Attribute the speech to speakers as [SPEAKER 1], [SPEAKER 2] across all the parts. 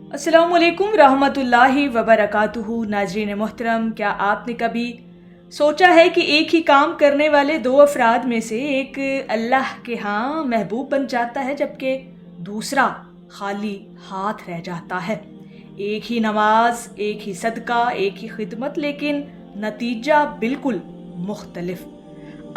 [SPEAKER 1] अस्सलाम वालेकुम रहमतुल्लाहि वबरकातुहू। नाज़रीन मोहतरम, क्या आपने कभी सोचा है कि एक ही काम करने वाले दो अफराद में से एक अल्लाह के यहाँ महबूब बन जाता है जबकि दूसरा खाली हाथ रह जाता है। एक ही नमाज, एक ही सदका, एक ही खिदमत, लेकिन नतीजा बिल्कुल मुख्तलिफ।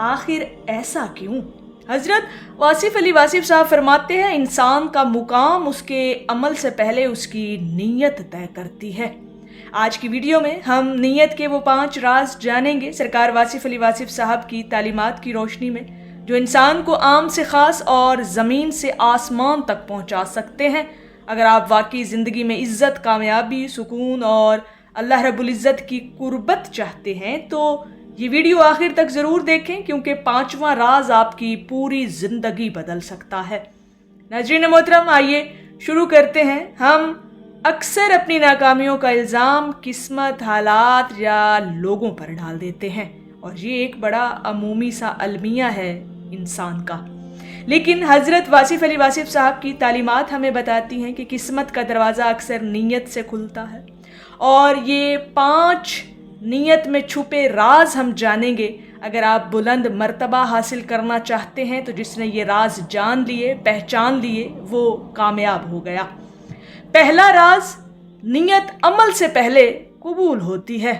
[SPEAKER 1] आखिर ऐसा क्यों? हज़रत वासिफ़ अली वासिफ़ साहब फरमाते हैं, इंसान का मुकाम उसके अमल से पहले उसकी नीयत तय करती है। आज की वीडियो में हम नीयत के वो 5 राज जानेंगे सरकार वासिफ़ अली वासिफ़ साहब की तालीमात की रोशनी में, जो इंसान को आम से ख़ास और ज़मीन से आसमान तक पहुँचा सकते हैं। अगर आप वाकई ज़िंदगी में इज़्ज़त, कामयाबी, सुकून और अल्लाह रब्बुल इज़्ज़त की कुर्बत चाहते हैं तो ये वीडियो आखिर तक ज़रूर देखें, क्योंकि 5वां राज आपकी पूरी ज़िंदगी बदल सकता है। नाज़रीन मोहतरम, आइए शुरू करते हैं। हम अक्सर अपनी नाकामियों का इल्ज़ाम किस्मत, हालात या लोगों पर डाल देते हैं, और ये एक बड़ा अमूमी सा अलमिया है इंसान का। लेकिन हज़रत वासिफ़ अली वासिफ़ साहब की तालीमात हमें बताती हैं कि किस्मत का दरवाज़ा अक्सर नीयत से खुलता है, और ये 5 नीयत में छुपे राज हम जानेंगे। अगर आप बुलंद मर्तबा हासिल करना चाहते हैं तो जिसने ये राज जान लिए, पहचान लिए, वो कामयाब हो गया। पहला राज, नीयत अमल से पहले कबूल होती है।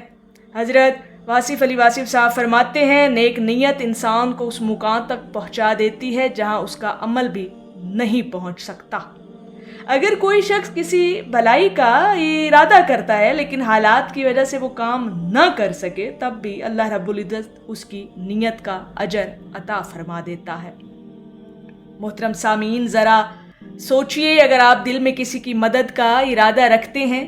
[SPEAKER 1] हज़रत वासिफ़ अली वासिफ़ साहब फरमाते हैं, नेक नीयत इंसान को उस मुकाम तक पहुंचा देती है जहां उसका अमल भी नहीं पहुंच सकता। अगर कोई शख्स किसी भलाई का इरादा करता है लेकिन हालात की वजह से वो काम ना कर सके, तब भी अल्लाह रब्बुल इज़्ज़त उसकी नीयत का अजर अता फरमा देता है। मोहतरम सामीन, ज़रा सोचिए, अगर आप दिल में किसी की मदद का इरादा रखते हैं,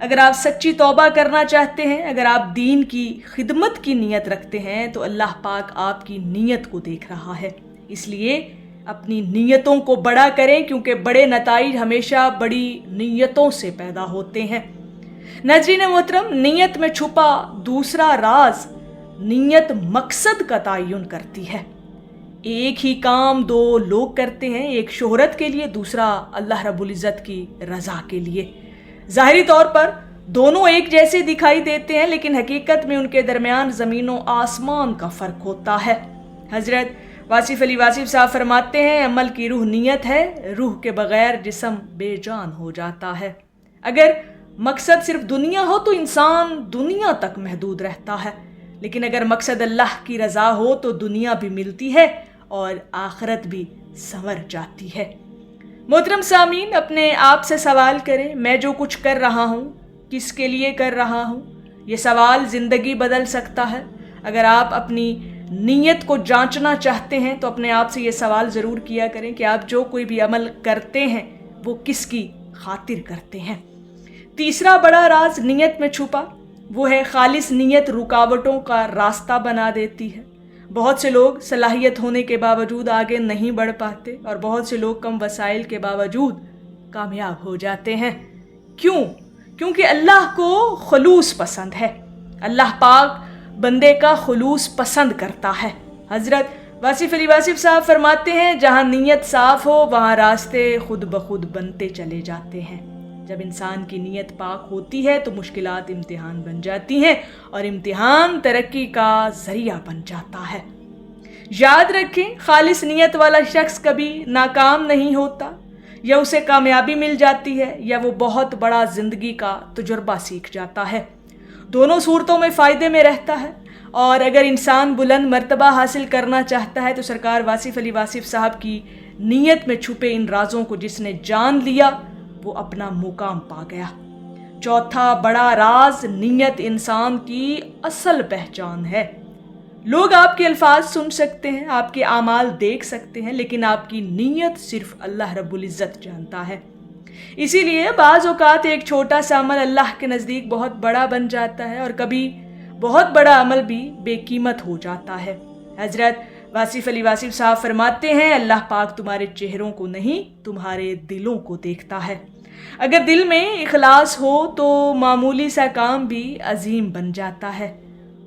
[SPEAKER 1] अगर आप सच्ची तौबा करना चाहते हैं, अगर आप दीन की खिदमत की नीयत रखते हैं, तो अल्लाह पाक आपकी नीयत को देख रहा है। इसलिए अपनी नीयतों को बड़ा करें, क्योंकि बड़े नताइज हमेशा बड़ी नीयतों से पैदा होते हैं। नाज़रीन मोहतरम, नीयत में छुपा दूसरा राज, नीयत मकसद का तयन करती है। एक ही काम 2 लोग करते हैं, एक शोहरत के लिए, दूसरा अल्लाह रब्बुल इज़्ज़त की रज़ा के लिए। ज़ाहिरी तौर पर दोनों एक जैसे दिखाई देते हैं, लेकिन हकीकत में उनके दरमियान ज़मीनों आसमान का फ़र्क होता है। हज़रत वासिफ़ अली वासिफ़ साहब फरमाते हैं, अमल की रूह नीयत है, रूह के बगैर जिस्म बेजान हो जाता है। अगर मकसद सिर्फ दुनिया हो तो इंसान दुनिया तक महदूद रहता है, लेकिन अगर मकसद अल्लाह की रज़ा हो तो दुनिया भी मिलती है और आखिरत भी संवर जाती है। मोहतरम सामीन, अपने आप से सवाल करें, मैं जो कुछ कर रहा हूँ किसके लिए कर रहा हूँ? ये सवाल ज़िंदगी बदल सकता है। अगर आप अपनी नीयत को जांचना चाहते हैं तो अपने आप से ये सवाल ज़रूर किया करें कि आप जो कोई भी अमल करते हैं वो किसकी खातिर करते हैं। तीसरा बड़ा राज नीयत में छुपा, वो है खालिस नीयत रुकावटों का रास्ता बना देती है। बहुत से लोग सलाहियत होने के बावजूद आगे नहीं बढ़ पाते, और बहुत से लोग कम वसाइल के बावजूद कामयाब हो जाते हैं। क्यों? क्योंकि अल्लाह को खुलूस पसंद है। अल्लाह पाक बंदे का खुलूस पसंद करता है। हज़रत वासिफ़ अली वासिफ़ साहब फरमाते हैं, जहाँ नीयत साफ़ हो वहाँ रास्ते खुद ब खुद बनते चले जाते हैं। जब इंसान की नीयत पाक होती है तो मुश्किलात इम्तिहान बन जाती हैं, और इम्तिहान तरक्की का ज़रिया बन जाता है। याद रखें, खालिस नीयत वाला शख्स कभी नाकाम नहीं होता, या उसे कामयाबी मिल जाती है, या वो बहुत बड़ा ज़िंदगी का तजुर्बा सीख जाता है। दोनों सूरतों में फ़ायदे में रहता है। और अगर इंसान बुलंद मर्तबा हासिल करना चाहता है तो सरकार वासिफ़ अली वासिफ़ साहब की नीयत में छुपे इन राजों को जिसने जान लिया वो अपना मुकाम पा गया। चौथा बड़ा राज, नीयत इंसान की असल पहचान है। लोग आपके अल्फाज सुन सकते हैं, आपके आमाल देख सकते हैं, लेकिन आपकी नीयत सिर्फ अल्लाह रब्बुल इज़्ज़त जानता है। इसीलिए बाज़ औक़ात एक छोटा सा अमल अल्लाह के नज़दीक बहुत बड़ा बन जाता है, और कभी बहुत बड़ा अमल भी बेकीमत हो जाता है। हज़रत वासिफ़ अली वासिफ़ साहब फरमाते हैं, अल्लाह पाक तुम्हारे चेहरों को नहीं, तुम्हारे दिलों को देखता है। अगर दिल में इखलास हो तो मामूली सा काम भी अजीम बन जाता है।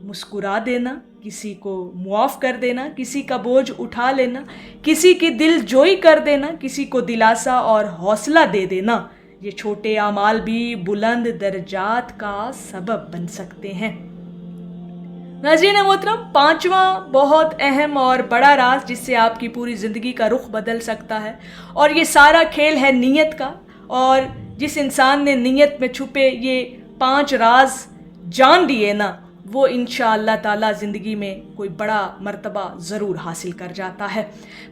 [SPEAKER 1] मुस्कुरा देना, किसी को मुआफ़ कर देना, किसी का बोझ उठा लेना, किसी की दिल जोई कर देना, किसी को दिलासा और हौसला दे देना, یہ چھوٹے اعمال بھی بلند درجات کا سبب بن سکتے ہیں۔ ناظرین محترم، پانچواں بہت اہم اور بڑا راز جس سے آپ کی پوری زندگی کا رخ بدل سکتا ہے، اور یہ سارا کھیل ہے نیت کا، اور جس انسان نے نیت میں چھپے یہ 5 راز جان لیے نا، وہ انشاءاللہ تعالی زندگی میں کوئی بڑا مرتبہ ضرور حاصل کر جاتا ہے۔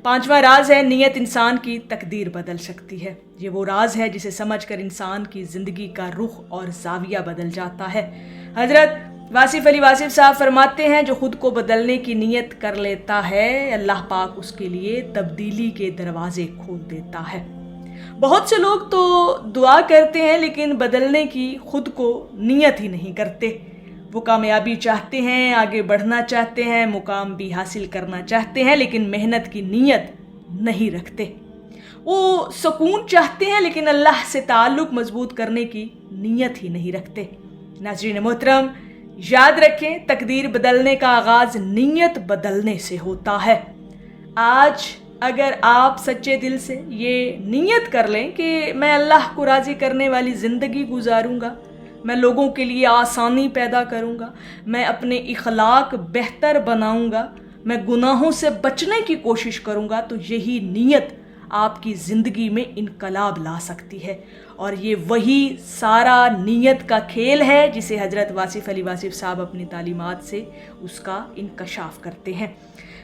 [SPEAKER 1] 5واں راز ہے نیت انسان کی تقدیر بدل سکتی ہے۔ یہ وہ راز ہے جسے سمجھ کر انسان کی زندگی کا رخ اور زاویہ بدل جاتا ہے۔ حضرت واصف علی واصف صاحب فرماتے ہیں، جو خود کو بدلنے کی نیت کر لیتا ہے اللہ پاک اس کے لیے تبدیلی کے دروازے کھول دیتا ہے۔ بہت سے لوگ تو دعا کرتے ہیں لیکن بدلنے کی خود کو نیت ہی نہیں کرتے۔ وہ کامیابی چاہتے ہیں، آگے بڑھنا چاہتے ہیں، مقام بھی حاصل کرنا چاہتے ہیں، لیکن محنت کی نیت نہیں رکھتے۔ وہ سکون چاہتے ہیں لیکن اللہ سے تعلق مضبوط کرنے کی نیت ہی نہیں رکھتے۔ ناظرین محترم، یاد رکھیں، تقدیر بدلنے کا آغاز نیت بدلنے سے ہوتا ہے۔ آج اگر آپ سچے دل سے یہ نیت کر لیں کہ میں اللہ کو راضی کرنے والی زندگی گزاروں گا، میں لوگوں کے لیے آسانی پیدا کروں گا، میں اپنے اخلاق بہتر بناؤں گا، میں گناہوں سے بچنے کی کوشش کروں گا، تو یہی نیت آپ کی زندگی میں انقلاب لا سکتی ہے۔ اور یہ وہی سارا نیت کا کھیل ہے جسے حضرت واصف علی واصف صاحب اپنی تعلیمات سے اس کا انکشاف کرتے ہیں۔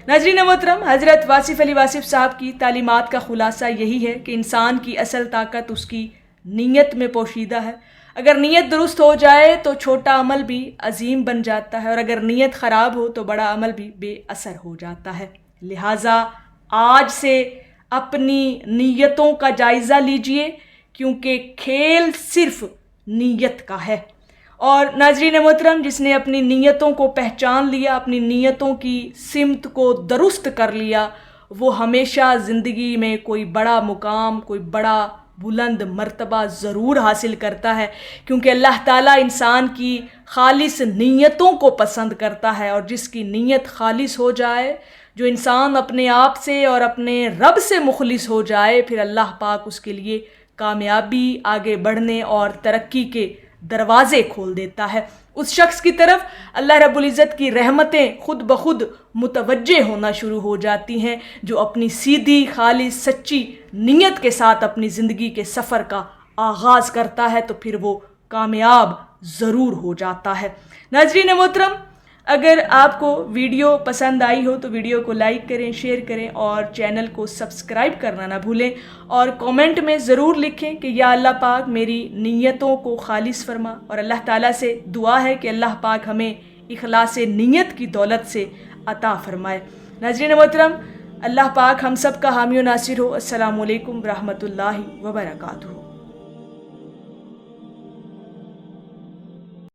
[SPEAKER 1] ناظرین محترم، حضرت واصف علی واصف صاحب کی تعلیمات کا خلاصہ یہی ہے کہ انسان کی اصل طاقت اس کی نیت میں پوشیدہ ہے۔ اگر نیت درست ہو جائے تو چھوٹا عمل بھی عظیم بن جاتا ہے، اور اگر نیت خراب ہو تو بڑا عمل بھی بے اثر ہو جاتا ہے۔ لہٰذا آج سے اپنی نیتوں کا جائزہ لیجئے، کیونکہ کھیل صرف نیت کا ہے۔ اور ناظرین محترم، جس نے اپنی نیتوں کو پہچان لیا، اپنی نیتوں کی سمت کو درست کر لیا، وہ ہمیشہ زندگی میں کوئی بڑا مقام، کوئی بڑا بلند مرتبہ ضرور حاصل کرتا ہے، کیونکہ اللہ تعالیٰ انسان کی خالص نیتوں کو پسند کرتا ہے، اور جس کی نیت خالص ہو جائے، جو انسان اپنے آپ سے اور اپنے رب سے مخلص ہو جائے، پھر اللہ پاک اس کے لیے کامیابی، آگے بڑھنے اور ترقی کے دروازے کھول دیتا ہے۔ اس شخص کی طرف اللہ رب العزت کی رحمتیں خود بخود متوجہ ہونا شروع ہو جاتی ہیں، جو اپنی سیدھی، خالص، سچی نیت کے ساتھ اپنی زندگی کے سفر کا آغاز کرتا ہے، تو پھر وہ کامیاب ضرور ہو جاتا ہے۔ ناظرین محترم، اگر آپ کو ویڈیو پسند آئی ہو تو ویڈیو کو لائک کریں، شیئر کریں، اور چینل کو سبسکرائب کرنا نہ بھولیں، اور کومنٹ میں ضرور لکھیں کہ یا اللہ پاک میری نیتوں کو خالص فرما، اور اللہ تعالیٰ سے دعا ہے کہ اللہ پاک ہمیں اخلاص نیت کی دولت سے عطا فرمائے۔ ناظرین محترم، اللہ پاک ہم سب کا حامی و ناصر ہو۔ السلام علیکم ورحمۃ اللہ وبرکاتہ۔